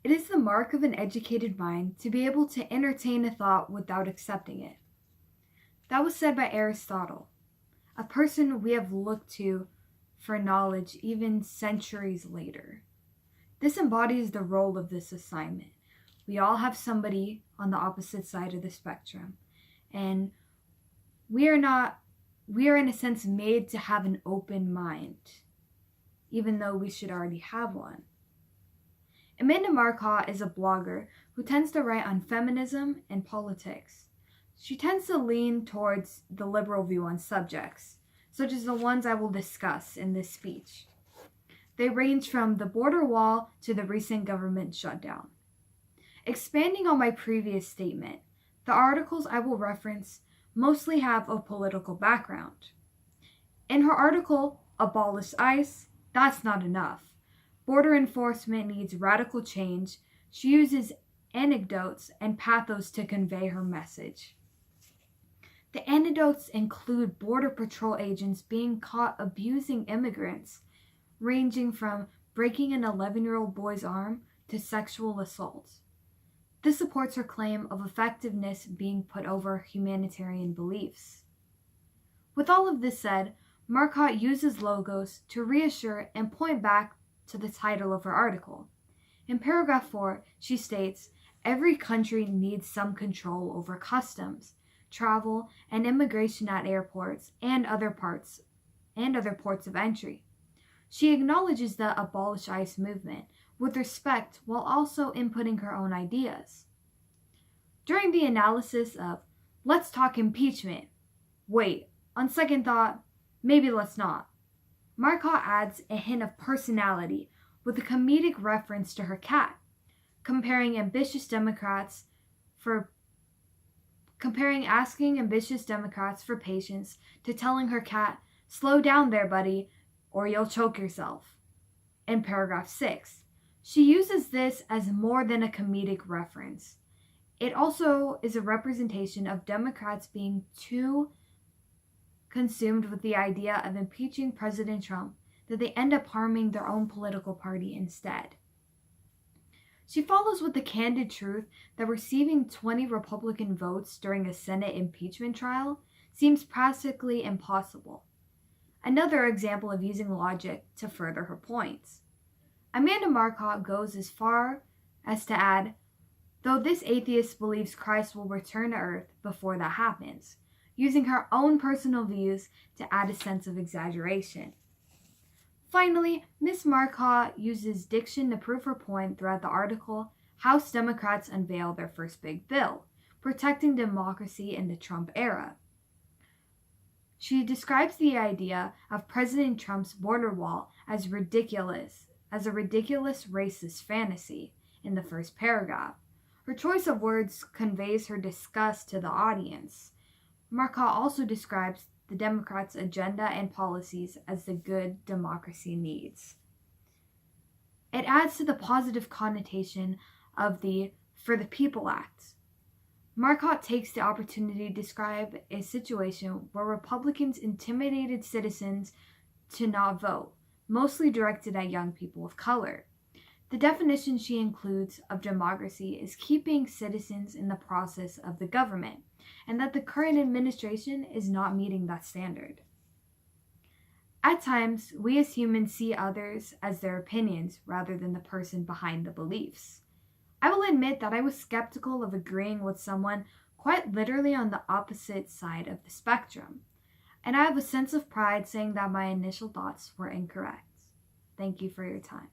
It is the mark of an educated mind to be able to entertain a thought without accepting it. That was said by Aristotle, a person we have looked to for knowledge even centuries later. This embodies the role of this assignment. We all have somebody on the opposite side of the spectrum, and we are in a sense made to have an open mind, even though we should already have one. Amanda Marcotte is a blogger who tends to write on feminism and politics. She tends to lean towards the liberal view on subjects, such as the ones I will discuss in this speech. They range from the border wall to the recent government shutdown. Expanding on my previous statement, the articles I will reference mostly have a political background. In her article, Abolish ICE, that's not enough. Border enforcement needs radical change. She uses anecdotes and pathos to convey her message. The anecdotes include Border Patrol agents being caught abusing immigrants, ranging from breaking an 11-year-old boy's arm to sexual assault. This supports her claim of effectiveness being put over humanitarian beliefs. With all of this said, Marcotte uses logos to reassure and point back to the title of her article. In paragraph 4, she states, "Every country needs some control over customs, travel, and immigration at airports and other ports of entry." She acknowledges the Abolish ICE movement with respect while also inputting her own ideas. During the analysis of "Let's talk impeachment," wait, on second thought, maybe let's not, Marcotte adds a hint of personality with a comedic reference to her cat, comparing asking ambitious Democrats for patience to telling her cat, "Slow down there, buddy, or you'll choke yourself." In paragraph 6, she uses this as more than a comedic reference. It also is a representation of Democrats being too consumed with the idea of impeaching President Trump that they end up harming their own political party instead. She follows with the candid truth that receiving 20 Republican votes during a Senate impeachment trial seems practically impossible. Another example of using logic to further her points. Amanda Marcotte goes as far as to add, "Though this atheist believes Christ will return to earth before that happens," using her own personal views to add a sense of exaggeration. Finally, Ms. Marcotte uses diction to prove her point throughout the article, "House Democrats Unveil Their First Big Bill, Protecting Democracy in the Trump Era." She describes the idea of President Trump's border wall as a ridiculous racist fantasy in the first paragraph. Her choice of words conveys her disgust to the audience. Marcotte also describes the Democrats' agenda and policies as the good democracy needs. It adds to the positive connotation of the For the People Act. Marcotte takes the opportunity to describe a situation where Republicans intimidated citizens to not vote, mostly directed at young people of color. The definition she includes of democracy is keeping citizens in the process of the government, and that the current administration is not meeting that standard. At times, we as humans see others as their opinions rather than the person behind the beliefs. I will admit that I was skeptical of agreeing with someone quite literally on the opposite side of the spectrum, and I have a sense of pride saying that my initial thoughts were incorrect. Thank you for your time.